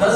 10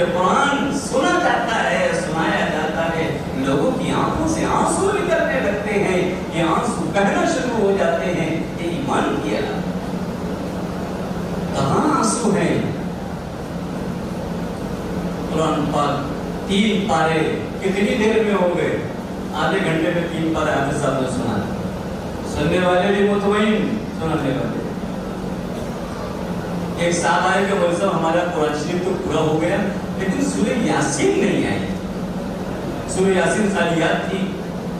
جو قرآن سنا جاتا ہے، سنایا جاتا ہے، لوگوں کی آنکھوں سے آنسو نکلنے لگتے ہیں، یہ آنسو بہنا شروع ہو جاتے ہیں، یہ ایمان کی علامت۔ کہاں آنسو ہیں؟ قرآن پاک 3 پارے کتنی دیر میں ہو گئے؟ آدھے گھنٹے میں 3 پارے حافظ صاحب نے سنا۔ سننے والے بھی مطمئن، سنانے والے۔ ایک صاحب آئے کہ مولوی صاحب ہمارا قرآن شریف تو پورا ہو گیا لیکن سورہ یاسین نہیں آئی۔ سورہ یاسین خالی یاد تھی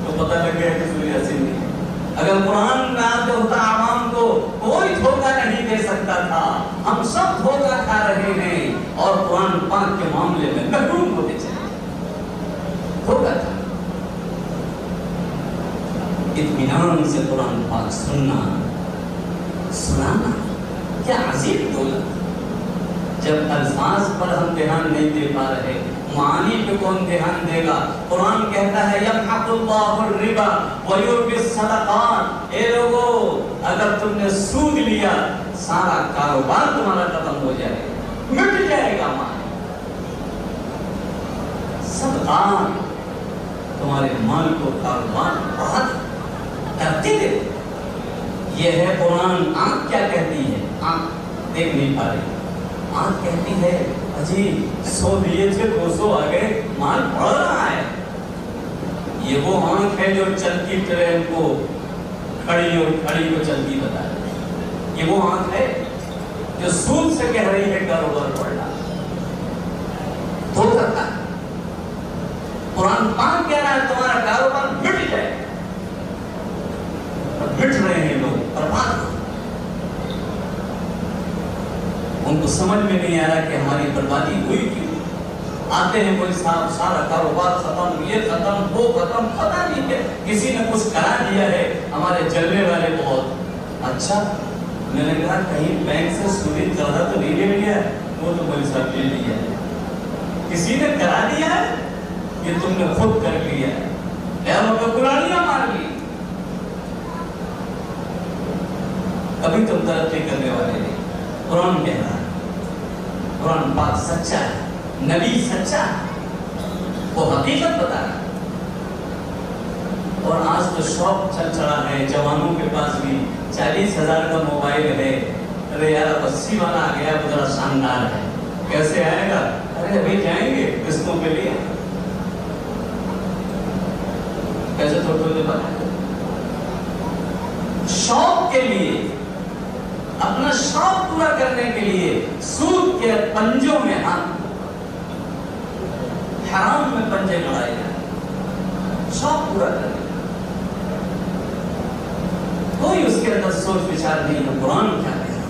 تو پتہ لگ گیا کہ سورہ یاسین نہیں۔ اگر قرآن نازل ہوتا عوام کو کوئی دھوکہ نہیں دے سکتا تھا، ہم سب دھوکہ کھا رہے ہیں اور قرآن پاک کے معاملے میں محروم ہوتے چلے۔ دھوکہ تھا۔ اطمینان سے قرآن پاک سننا، سنانا کیا عظیم دولت۔ جب الفاظ پر ہم دھیان نہیں دے پا رہے، معانی پہ کون دھیان دے گا؟ قرآن کہتا ہے یمحق اللہ الربا ویربی الصدقات۔ اے لوگو، اگر تم نے سود لیا سارا کاروبار تمہارا ختم ہو جائے گا، مٹ جائے گا مال۔ صدقات تمہارے مال کو کاروبار بہت کرتے دے۔ یہ ہے قرآن۔ آنکھ کیا کہتی ہے؟ آنکھ دیکھ نہیں پا رہی، آنکھ کہتی ہے اجی 100 لیے تھے 200 آ گئے، مال بڑھ رہا ہے۔ یہ وہ آنکھ ہے جو چلتی ٹرین کو کھڑی اور کھڑی کو چلتی بتا رہی ہے۔ یہ وہ آنکھ ہے جو سود سے کہہ رہی ہے کاروبار بڑھ رہا ہے۔ دھوکہ کرتا ہے۔ قرآن پاک کہہ رہا ہے تمہارا کاروبار مٹ جائے، مٹ رہے ہیں لوگ، برباد۔ ان کو سمجھ میں نہیں آ رہا کہ ہماری بربادی ہوئی کیوں۔ آتے ہیں کوئی صاحب سارا کاروبار ختم، یہ ختم، وہ ختم، پتہ نہیں کہ کسی نے کچھ کرا دیا ہے، ہمارے جلنے والے بہت۔ اچھا، میں نے کہا کہیں بینک سے سودی قرضہ تو نہیں لے لیا ہے؟ وہ تو مولوی صاحب لے لیا ہے۔ کسی نے کرا دیا ہے؟ یہ تم نے خود کر لیا ہے، پیروں پہ کلاڑیاں مار لی۔ کبھی تم ترقی کرنے والے نہیں۔ قرآن کہہ رہا ہے، قرآن پاک سچا ہے، نبی سچا ہے، وہ حقیقت بتا رہا ہے۔ اور آج تو شوق چل چڑا ہے، جوانوں کے پاس بھی 40,000 کا موبائل ہے۔ ارے یار اب 80 والا آ گیا، وہ ذرا شاندار ہے، کیسے آئے گا؟ ارے ابھی جائیں گے قسطوں کے لیے، کیسے تھوڑے دے بات شوق کے لیے، اپنا شوق پورا کرنے کے لیے سود کے پنجوں میں ہاتھ، حرام میں پنجے لڑائے جائیں، شوق پورا کرنے۔ کوئی اس کے اندر سوچ وچار نہیں ہے قرآن کیا کہہ رہا،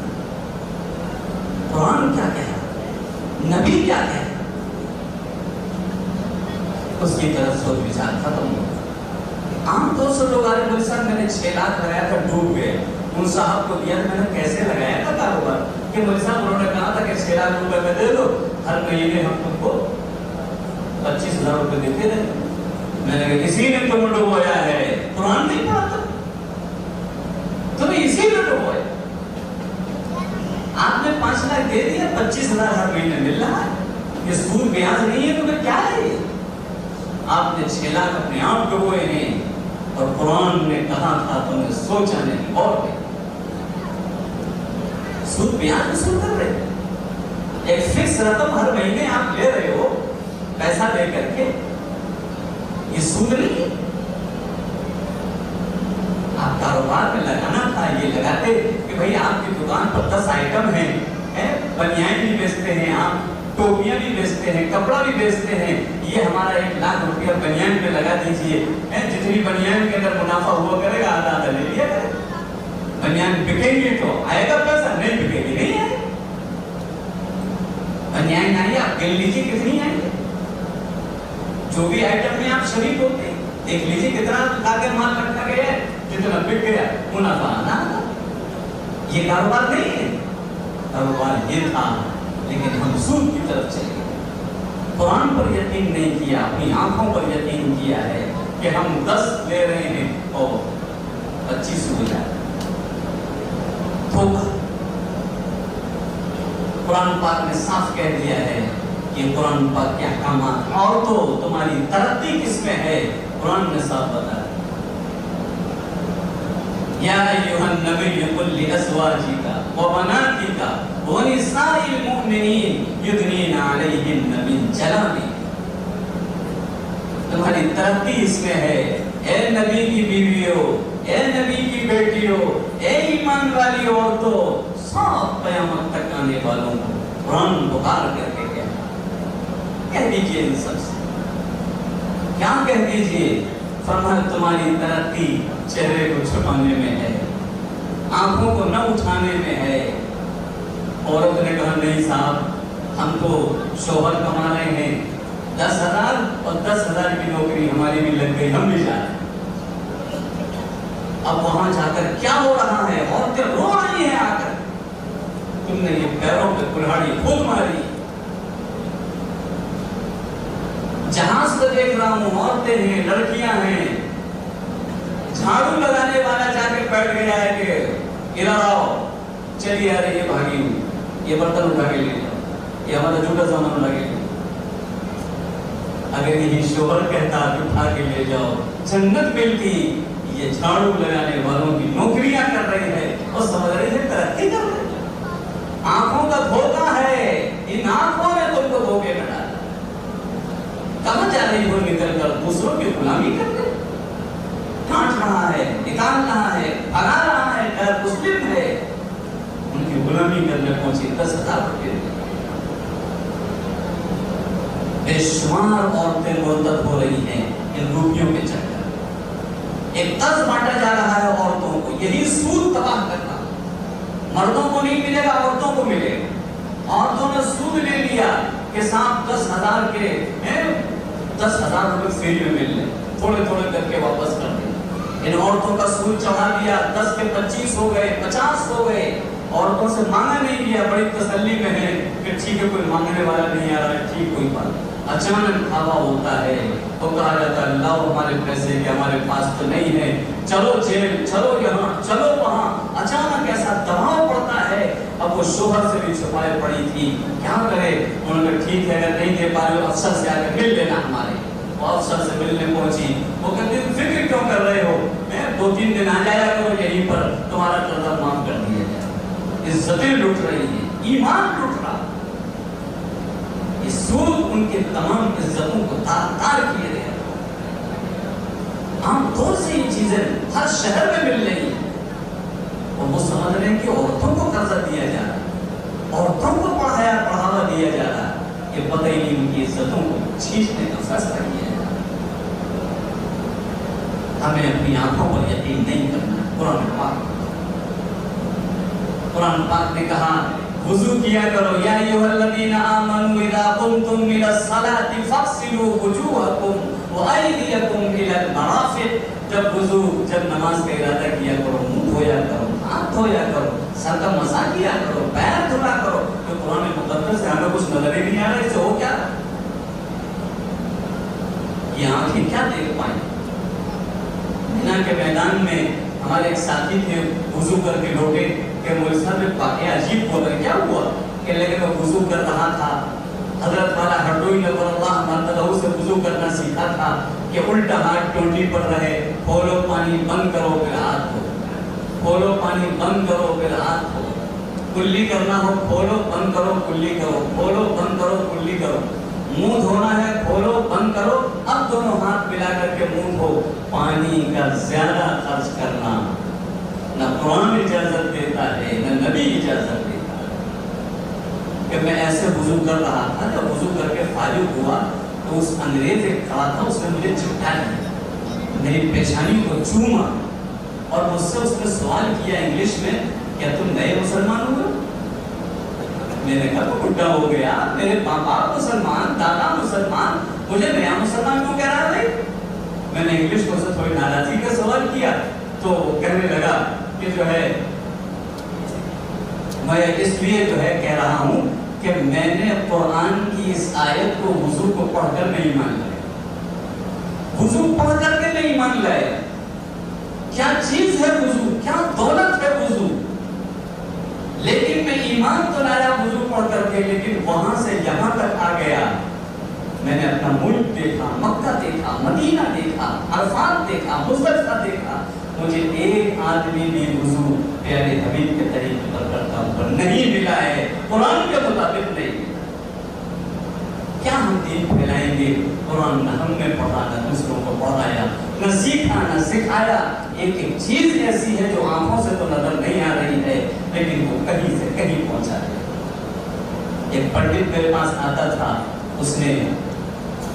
قرآن کیا کہہ رہا، نبی کیا کہہ رہا، اس کی طرف سوچ وچار ختم ہو۔ عام طور سے لوگ آرے مولوی صاحب میں نے 6 لاکھ لگایا تھا، ڈوب گئے۔ ان صاحب کو دیا میں نے کیسے لگایا تھا کاروبار کہ مولوی صاحب انہوں نے کہا تھا کہ 6 لاکھ روپے میں دے دو، ہر مہینے ہم تم کو 25,000 روپے دیتے رہے۔ میں نے کہا اسی نے تم ڈبویا ہے، قرآن نہیں پڑھا تھا تمہیں، اسی نے ڈبویا۔ آپ نے 5 لاکھ دے دیا، 25,000 ہر مہینے مل رہا ہے، یہ سود بیاض نہیں ہے، تمہیں کیا ہے؟ آپ نے 6 لاکھ اپنے آپ ڈبوئے ہیں، اور قرآن نے کہا تھا تم نے سوچا نہیں اور نہیں۔ سود بیان وصول کر رہے، ایک فکس رقم ہر مہینے آپ لے رہے ہو پیسہ دے کر کے، یہ سود نہیں۔ آپ کاروبار میں لگانا تھا، یہ لگاتے کہ بھئی آپ کی دکان پر 10 آئٹم ہیں، بنیان بھی بیچتے ہیں آپ، ٹوپیاں بھی بیچتے ہیں، کپڑا بھی بیچتے ہیں، یہ ہمارا 1 لاکھ روپیہ بنیان پہ لگا دیجئے، جتنی بنیان کے اندر منافع ہوا کرے گا آدھا آدھا لے لیا کرے۔ بنیان بکیں گے تو آئے گا پیسہ، نہیں بکے گی نہیں آئے۔ بنیان آئیے، آپ گن لیجیے کتنی آئے، جو بھی آئٹم میں آپ شریک ہوتے ہیں دیکھ لیجیے کتنا لاگے مال رکھا گیا ہے، جتنا بک گیا منافع آنا۔ یہ کاروبار نہیں ہے، کاروبار یہ تھا لیکن ہم سود کی طرف چلے گئے۔ قرآن پر یقین نہیں کیا، اپنی آنکھوں پر یقین کیا ہے کہ ہم 10 لے رہے ہیں اور 25 ہو جائے۔ دھوکہ۔ قرآن پاک نے صاف کہہ دیا ہے یہ قرآن پاک کے احکامات. اور تو تمہاری ترقی کس میں ہے؟ قرآن نے صاف بتایا. یا ایھا النبی قل لازواجک وبناتک ونساء المؤمنین یدنین علیہن من جلابیب. تمہاری ترقی اس میں ہے اے نبی کی بیویوں، اے نبی کی بیٹیوں، اے ایمان والی عورتوں، سب قیامت تک آنے والوں کو قرآن پکار کر کے کہہ دیجئے ان سب سے. کیا کہہ دیجئے؟ فرمایا تمہاری ترقی چہرے کو چھپانے میں ہے، آنکھوں کو نہ اٹھانے میں ہے. عورت نے کہا نہیں صاحب، ہم تو شوہر کما رہے ہیں 10,000 اور 10,000 کی نوکری ہماری بھی لگ گئی، ہم بھی جا رہے ہیں. اب وہاں جا کر کیا ہو رہا ہے؟ عورتیں رو رہی ہیں آ کر، تم نے یہ پیروں پہ کلہاڑی خود ماری. جہاز کو دیکھ رہا ہوں، عورتیں ہیں، لڑکیاں ہیں. جھاڑو لگانے والا جا کے بیٹھ گیا ہے کہ ادھر آؤ، چلیے ارے یہ بھاگی ہوئی، یہ برتن اٹھا کے لے جاؤ، یہ ہمارا جھوٹا سامان اٹھا کے لے جاؤ. اگر یہی شوہر کہتا کہ اٹھا کے لے جاؤ جنت ملتی، یہ جھاڑو لگانے والوں کی نوکریاں کر رہی ہے اور سمجھ رہی ہے ترقی کر رہی ہے. آنکھوں کا دھوکہ ہے، ان آنکھوں نے تم کو دھوکے میں ڈالا. کہاں جا رہی ہو نکل کر؟ دوسروں کی غلامی کر رہے، ڈانٹ رہا ہے، نکال رہا ہے، بھگا رہا ہے، غیر مسلم ہے، ان کی غلامی کرنے پہنچی 10,000 روپے. بے شمار عورتیں مرتد ہو رہی ہیں ان روپیوں کے چکر. ایک طرز بانٹا جا رہا ہے عورتوں کو، یہی سود تباہ کرنا. مردوں کو نہیں ملے گا، عورتوں کو ملے گا. عورتوں نے سود لے لیا کہ صاحب 10,000 کے 10,000 روپے فری میں مل لیں، تھوڑے تھوڑے کر کے واپس کر دیں. ان عورتوں کا سود چڑھا دیا، 10 کے 25 ہو گئے، 50 ہو گئے. عورتوں سے مانگا نہیں گیا، بڑی تسلی میں ہے کہ ٹھیک ہے کوئی مانگنے والا نہیں آ رہا ہے، ٹھیک کوئی بات. اچانک کھاوا ہوتا ہے تو کہا جاتا ہے لاؤ ہمارے پیسے کہ ہمارے پاس تو نہیں ہے، چلو جیل، چلو یہاں، چلو وہاں. اچانک ایسا دباؤ پڑتا ہے. اب وہ شوہر سے بھی چھپائے پڑی تھی، کیا کرے؟ انہوں نے ٹھیک ہے اگر نہیں دے پا رہے افسر سے آ کے مل لینا ہمارے. وہ افسر سے ملنے پہنچی. وہ کہتے فکر کیوں کر رہے ہو؟ 2-3 دن آ جایا کرو یہیں پر، تمہارا قرضہ معاف کر دیا جائے. عزتیں لٹ رہی ہیں، ایمان لٹ رہا. یہ سود ان کے تمام عزتوں کو تار کیے رہے. عام طور سے یہ چیزیں ہر شہر میں مل رہی ہیں اور وہ سمجھ رہے ہیں کہ عورتوں کو قرضہ دیا جا رہا ہے، عورتوں کو بڑھاوا دیا جا رہا ہے. یہ پتہ ہی نہیں ان کی عزتوں کو چھیننے کا فیصلہ کیا جا رہا ہے. ہمیں اپنی آنکھوں پر یقین نہیں کرنا. قرآن پاک نے کہا وضو کیا کرو. یا ایھا الذین آمنوا اذا قمتم الى الصلاة فاغسلوا وجوہکم وایدیکم الى المرافق. جب نماز کا ارادہ کیا کرو منہ دھویا کرو، ہاتھ دھویا کرو، سر کا مسح کیا کرو، پیر دھلا کرو. تو قرآن مقدس سے ہمیں کچھ نظر ہی نہیں آ رہا اس سے ہو کیا؟ یہ آنکھیں کیا دیکھ پائیں؟ مینا کے میدان میں ہمارے ایک ساتھی تھے، وضو کر کے لوٹے کہ مولوی صاحب ایک واقعہ عجیب ہوا. کیا ہوا کہ لیکن وہ وضو کر رہا تھا. حضرت والا ہردوئی نور اللہ مرتضی سے وضو کرنا سیکھا تھا کہ الٹا ہاتھ ٹوٹی پر رہے، کھولو پانی بند کرو پھر ہاتھ دھو، کھولو پانی بند کرو پھر ہاتھ دھو. کلی کرنا ہو کھولو بند کرو کلی کرو، کھولو بند کرو کلی کرو. منہ دھونا ہے کھولو بند کرو، اب دونوں ہاتھ ملا کر کے منہ دھو. پانی کا زیادہ خرچ کرنا نہ قرآن اجازت دیتا ہے نہ نبی اجازت دیتا ہے. کہ میں ایسے وضو کر رہا تھا، جب وضو کر کے فارغ ہوا تو اس انگریز ایک کھڑا تھا، اس نے مجھے چپٹا دیا، میری پیشانی کو چوما اور مجھ سے اس نے سوال کیا انگلش میں کیا تم نئے مسلمان ہو گئے؟ میں نے کہا تو بڈھا ہو گیا، میرے باپ مسلمان، دادا مسلمان، مجھے نیا مسلمان کیوں کہہ رہا ہے؟ میں نے انگلش کو سے تھوڑی ناراضی کا سوال کیا تو کہنے لگا کہ جو ہے میں اس لیے جو ہے کہہ رہا ہوں کہ میں نے قرآن کی اس آیت کو وضو کو پڑھ کر نہیں مان لیا. وضو پڑھ کر کے نہیں مان لیا. کیا چیز ہے وضو، کیا دولت ہے وضو، لیکن میں ایمان تو لایا وضو پڑھ کر کے رہے لیکن وہاں سے یہاں تک آ گیا. میں نے اپنا ملک دیکھا, مکہ دیکھا, مدینہ دیکھا, عرفات دیکھا, مزدلفہ دیکھا. مجھے ایک آدمی بھی وضو پیارے حبیب کے طریقے پر کرتا ہوں نہیں ملا ہے, قرآن کے مطابق نہیں. کیا ہم دین پھیلائیں گے؟ قرآن نہ ہم نے پڑھا, نہ دوسروں کو پڑھایا, نہ سیکھا, نہ سکھایا. ایک ایک چیز ایسی ہے جو آنکھوں سے تو نظر نہیں آ رہی ہے لیکن وہ کہیں سے کہیں پہنچا ہے. ایک پنڈت میرے پاس آتا تھا, اس نے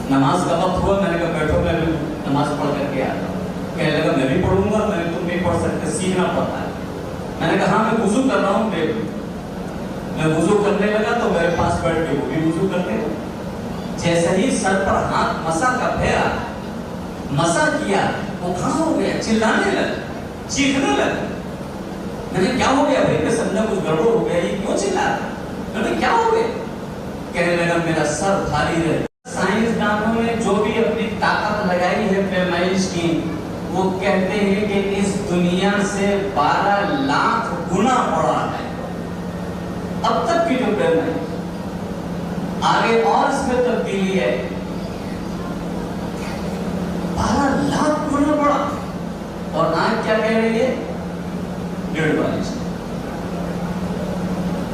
نماز کا وقت ہوا, میں نے کہا بیٹھو میں بھی نماز پڑھ کر کے آتا ہوں. کہنے لگا میں بھی پڑھوں گا. میں نے تم نہیں پڑھ سکتے, سیکھنا پڑتا ہے. میں نے کہا میں وضو کر رہا ہوں, میں وضو کرنے لگا تو میرے پاس بیٹھ کے وہ بھی وضو کرتے ہو. جیسے ہی سر پر ہاتھ مسا کا پھیرا, مسا کیا, وہ کھڑا ہو گیا, چلانے لگا, چیخنے لگا. میں نے کیا ہو گیا بھائی؟ میں سمجھا کچھ گڑبڑ ہو گیا, یہ کیوں چلا رہا؟ میں نے کیا ہو گیا؟ کہنے لگا میرا سر بھاری ہے. سائنسدانوں نے جو بھی اپنی طاقت لگائی ہے پیمائش کی, وہ کہتے ہیں کہ اس دنیا سے 12 لاکھ گنا بڑا ہے اب تک کی جو پیمائش. آگے اور اس میں تبدیلی ہے, 12 لاکھ گنا بڑا. اور آج کیا کہہ رہی ہے؟ 1.5.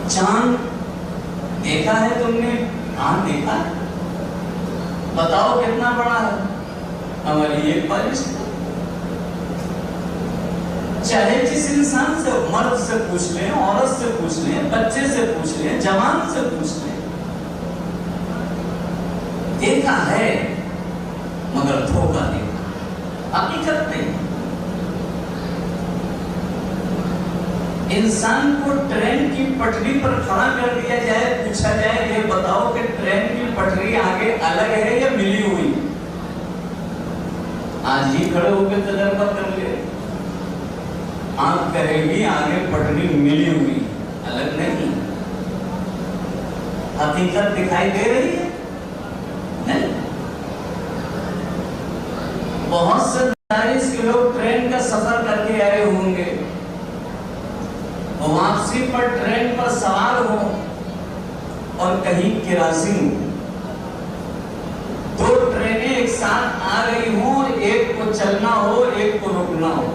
چاند دیکھا ہے تم نے؟ ہاں دیکھا ہے. بتاؤ کتنا بڑا ہے؟ ہماری 1.5. چاہے جس انسان سے, مرد سے پوچھ لیں, عورت سے پوچھ لیں, بچے سے پوچھ لیں, جوان سے پوچھ لیں, دیکھا ہے مگر دھوکہ دیکھا, حقیقت نہیں. انسان کو ٹرین کی پٹری پر کھڑا کر دیا جائے, پوچھا جائے یہ بتاؤ کہ ٹرین کی پٹری آگے الگ ہے یا ملی ہوئی؟ آج ہی کھڑے ہو کے تجربہ کر لے, آنکھ کہے گی آگے پٹری ملی ہوئی, الگ نہیں. حقیقت دکھائی دے رہی ہے نہیں. بہت سے 40 کلو ٹرین کا سفر کر کے آئے ہوں گے, واپسی پر ٹرین پر سوار ہو اور کہیں کراسنگ ہو, 2 ٹرینیں ایک ساتھ آ رہی ہوں, ایک کو چلنا ہو ایک کو رکنا ہو,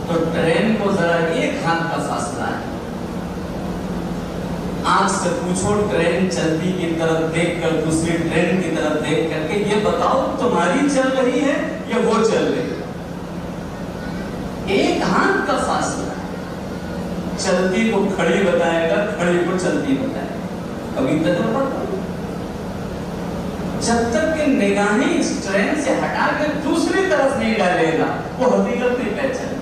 تو ٹرین کو ذرا 1 ہاتھ کا فاصلہ ہے. آنکھ سے پوچھو ٹرین چلتی کی طرف دیکھ کر, دوسری ٹرین کی طرف دیکھ کر کے, یہ بتاؤ تمہاری چل رہی ہے یا وہ چل رہی ہے؟ 1 ہاتھ کا فاصلہ. چلتی کو کھڑی بتائے گا, کھڑی کو چلتی بتائے گا. کبھی تجربہ کرو. جب تک کہ نگاہیں اس ٹرین سے ہٹا کے دوسری طرف نہیں ڈالے گا, وہ حقیقت نہیں پہچانے.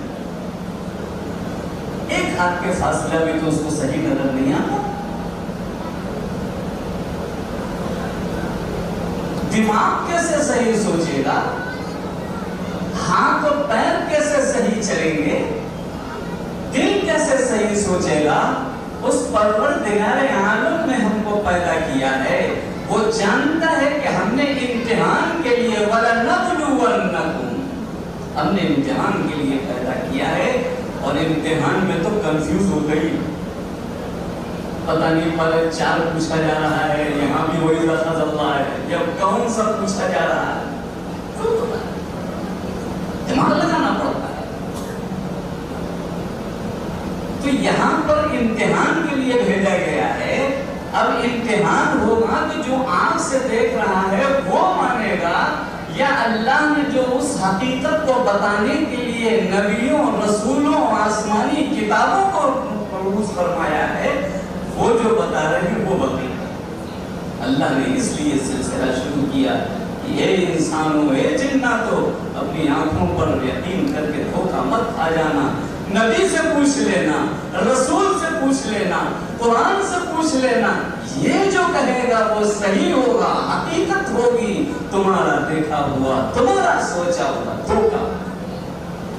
1 ہاتھ کے فاصلہ بھی تو اس کو صحیح نظر نہیں آتا. دماغ کیسے صحیح سوچے گا؟ ہاتھ اور پیر کیسے صحیح چلیں گے؟ دل کیسے صحیح سوچے گا؟ اس پروردگار عالم نے ہم کو پیدا کیا ہے, وہ جانتا ہے کہ ہم نے امتحان کے لیے وَلَنَبْلُوَنَّكُمْ, ہم نے امتحان کے لیے پیدا کیا ہے. اور امتحان میں تو کنفیوز ہو گئی, پتہ نہیں پہلے 4 پوچھا جا رہا ہے, یہاں بھی وہی لفظ اللہ ہے, یا کون سا پوچھا جا رہا ہے, دماغ لگانا پڑتا ہے. تو یہاں پر امتحان کے لیے بھیجا گیا ہے. اب امتحان ہوگا تو جو آنکھ سے دیکھ رہا ہے وہ مانے گا, یا اللہ نے جو اس حقیقت کو بتانے کے لیے نبیوں, رسولوں, آسمانی کتابوں کو مبعوث فرمایا ہے, وہ جو بتا رہے ہیں وہ بتائیں. اللہ نے اس لیے سلسلہ شروع کیا, یہ انسانوں اے جناتو, اپنی آنکھوں پر یقین کر کے دھوکہ مت کھا جانا. نبی سے پوچھ لینا, رسول سے پوچھ لینا, قرآن سے پوچھ لینا, یہ جو کہے گا وہ صحیح ہوگا, حقیقت ہوگی. تمہارا دیکھا ہوا, تمہارا سوچا ہوا دھوکہ,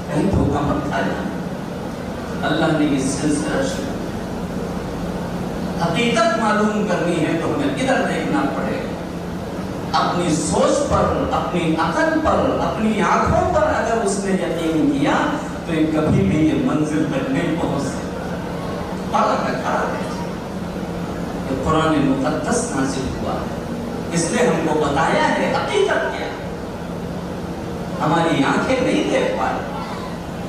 کہیں دھوکہ مت کھا جانا. اللہ نے یہ سلسلہ شروع. حقیقت معلوم کرنی ہے تو ہمیں ادھر دیکھنا پڑے گا. اپنی سوچ پر, اپنی عقل پر, اپنی آنکھوں پر اگر اس نے یقین کیا تو کبھی بھی یہ منزل تک نہیں پہنچ سکتا. قرآن مقدس نازل ہوا ہے، اس نے ہم کو بتایا ہے حقیقت کیا۔ ہماری آنکھیں نہیں دیکھ پائی،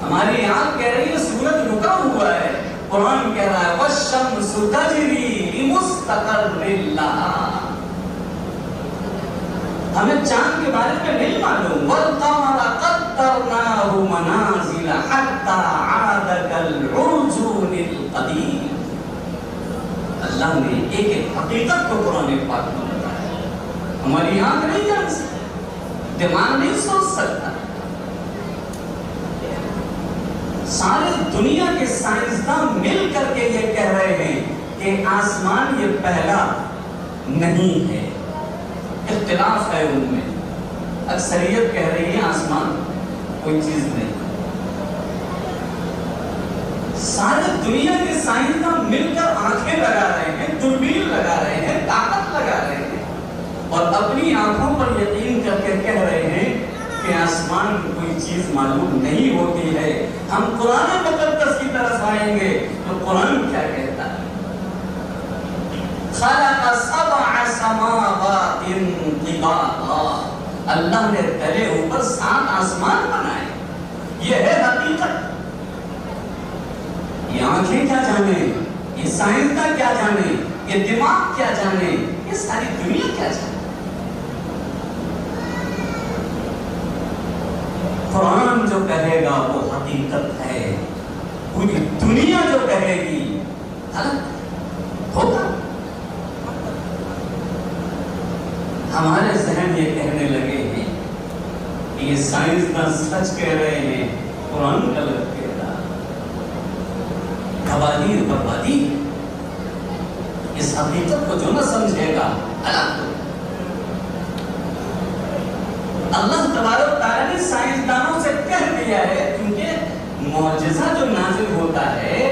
ہماری آنکھ کہہ رہی ہے سورج رکا ہوا ہے، قرآن کہہ رہا ہے والشمس تجری لمستقر لہا۔ ہمیں چاند کے بارے میں نہیں معلوم، والقمر قدرناہ منازل حتی عاد کالعرجون القدیم۔ اللہ نے ایک ایک حقیقت کو قرآن پاک میں بتایا، ہماری آنکھ نہیں جان سکتی، دماغ نہیں سوچ سکتا۔ سارے دنیا کے سائنسداں مل کر کے یہ کہہ رہے ہیں کہ آسمان یہ پہلا نہیں ہے، اختلاف ہے ان میں۔ اکثریت کہہ رہی ہے آسمان کوئی چیز نہیں۔ سارے دنیا کے سائنسداں مل کر آنکھیں لگا رہے ہیں، دوربین لگا رہے ہیں، طاقت لگا رہے ہیں، اور اپنی آنکھوں پر یقین کر کے کہہ رہے ہیں کہ آسمان کی کوئی چیز معلوم نہیں ہوتی ہے۔ ہم قرآن مقدس کی طرف آئیں گے تو قرآن کیا کہتا ہے؟ خلق سبع سماوات طباقا، اللہ نے تلے اوپر 7 آسمان بنائے، یہ ہے حقیقت۔ یہ آنکھیں کیا جانے، یہ سائنسداں کیا جانے، یہ دماغ کیا جانے، یہ ساری دنیا کیا جانے۔ قرآن جو کہے گا وہ حقیقت ہے، پوری دنیا جو کہے گی غلط ہوگا۔ ہمارے ذہن یہ کہنے لگے ہیں کہ یہ سائنسداں سچ کہہ رہے ہیں، قرآن غلط کہہ رہا، تباہی بربادی۔ اس حقیقت کو جو نہ سمجھے گا غلط۔ اللہ تبارک و تعالیٰ نے سائنسدانوں سے کہہ دیا ہے، کیونکہ معجزہ جو نازل ہوتا ہے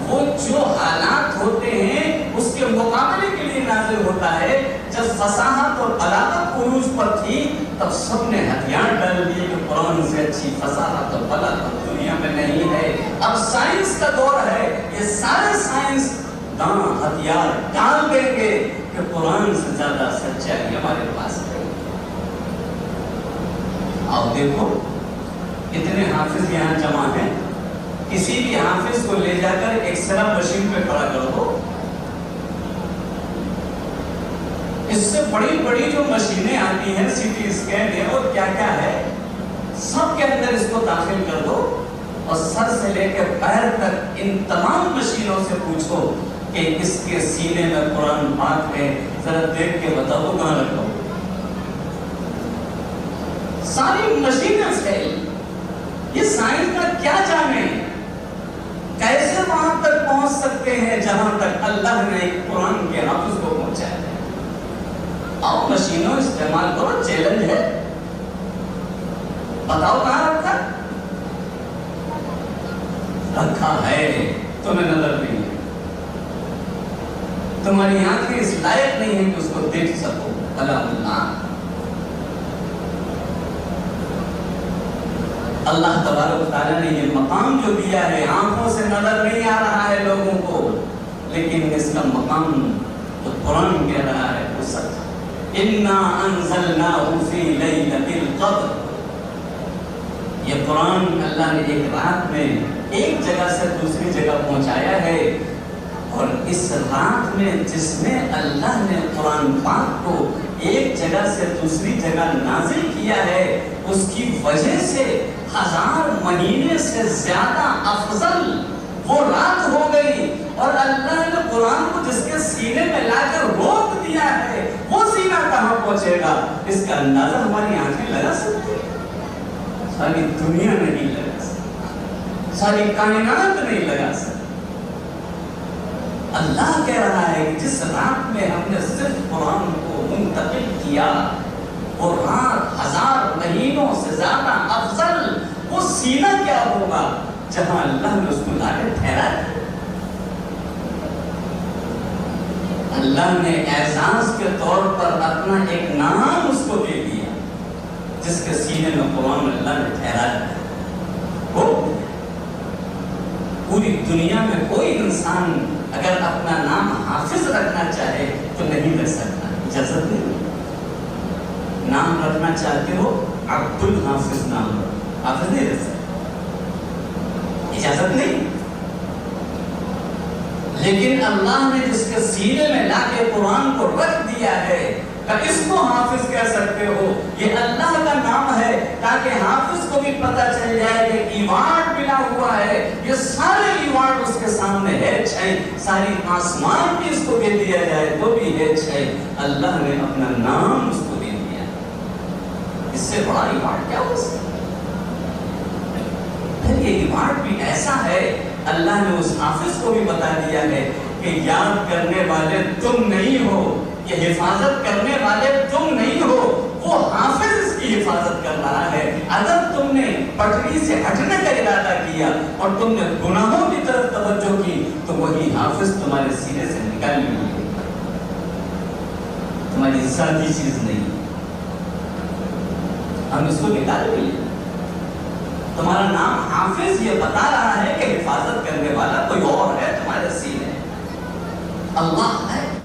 وہ جو حالات ہوتے ہیں اس کے مقابلے کے لیے نازل ہوتا ہے۔ جب فصاحت اور بلاغت عروج پر تھی تب سب نے ہتھیار ڈال دیے کہ قرآن سے اچھی فصاحت اور بلاغت دنیا میں نہیں ہے۔ اب سائنس کا دور ہے، یہ سارے سائنس داں ہتھیار ڈال دیں گے کہ قرآن سے زیادہ سچائی ہمارے پاس ہے۔ آپ دیکھو اتنے حافظ یہاں جمع ہیں، کسی بھی حافظ کو لے جا کر ایکسرا مشین پہ کھڑا کر دو، اس سے بڑی بڑی جو مشینیں آتی ہیں، سی ٹی اسکین ہے اور کیا کیا ہے، سب کے اندر اس کو داخل کر دو اور سر سے لے کے پیر تک ان تمام مشینوں سے پوچھو کہ اس کے سینے میں قرآن پاک ہے، ذرا دیکھ کے بتاؤ کہاں رکھو۔ ساری مشینیں فیل۔ یہ سائنس کا کیا جانے، کیسے وہاں تک پہنچ سکتے ہیں جہاں تک اللہ نے ایک قرآن کے حافظ کو پہنچایا ہے۔ آؤ مشینوں استعمال کرو، چیلنج ہے، بتاؤ کہاں رکھا رکھا ہے، تمہیں نظر نہیں ہے، تمہاری آنکھیں اس لائق نہیں ہے کہ اس کو دیکھ سکو۔ اللہ تبارک و تعالیٰ نے یہ مقام جو دیا ہے، آنکھوں سے نظر نہیں آ رہا ہے لوگوں کو، لیکن اس کا مقام تو قرآن کہہ رہا ہے وہ سچ۔ اِنَّا أَنزَلْنَاهُ فِي لَيْلَةِ الْقَدْرِ، یہ قرآن اللہ نے ایک رات میں ایک جگہ سے دوسری جگہ پہنچایا ہے، اور اس رات میں جس میں اللہ نے قرآن پاک کو ایک جگہ سے دوسری جگہ نازل کیا ہے، اس کی وجہ سے 1000 مہینے سے زیادہ افضل وہ رات ہو گئی، اور اللہ نے قرآن کو جس کے سینے میں لا کر روک دیا ہے، وہ سینہ کہاں پہنچے گا، اس کا اندازہ ہماری آنکھیں لگا سکتی ہیں؟ ساری دنیا نہیں لگا سکتی، ساری کائنات نہیں لگا سکتی۔ اللہ کہہ رہا ہے کہ جس رات میں ہم نے صرف قرآن کو منتقل کیا، وہ رات 1000 مہینوں سے زیادہ افضل، وہ سینہ کیا ہوگا جہاں اللہ نے اس کو لا کے ٹھہرا ہے۔ اللہ نے اعزاز کے طور پر اپنا ایک نام اس کو دے دیا، جس کے سینے میں قرآن اللہ نے ٹھہرا ہے۔ وہ پوری دنیا میں کوئی انسان اگر اپنا نام حافظ رکھنا چاہے تو نہیں رکھ سکتا، اجازت نہیں۔ نام رکھنا چاہتے ہو عبد الحافظ نام رکھو، حافظ نہیں رکھ سکتے، اجازت نہیں۔ لیکن اللہ نے جس کے سینے میں لا کے قرآن کو رکھ دیا ہے کہ اس کو حافظ کہہ سکتے ہو، یہ اللہ کا نام ہے، تاکہ حافظ کو بھی پتہ چل جائے کہ ایوارڈ ملا ہوا ہے، یہ سارے ایوارڈ اس کے سامنے ہے چھے، ساری آسمان بھی اس کو دے دیا جائے تو بھی ہے چھے، اللہ نے اپنا نام اس کو دے دیا۔ اس سے بڑا ایوارڈ کیا ہو سکتا؟ پھر یہ ایوارڈ بھی ایسا ہے، اللہ نے اس حافظ کو بھی بتا دیا ہے کہ یاد کرنے والے تم نہیں ہو، یہ حفاظت کرنے والے تم نہیں ہو، وہ حافظ اس کی حفاظت کر رہا ہے۔ اگر تم نے پٹری سے ہٹنے کا ارادہ کیا اور تم نے گناہوں کی طرف توجہ کی تو وہی حافظ تمہارے سینے سے نکال لیں، تمہاری ذاتی چیز نہیں، ہم اس کو نکال لیں۔ تمہارا نام حافظ یہ بتا رہا ہے کہ حفاظت کرنے والا کوئی اور ہے تمہارے سینے۔ اللہ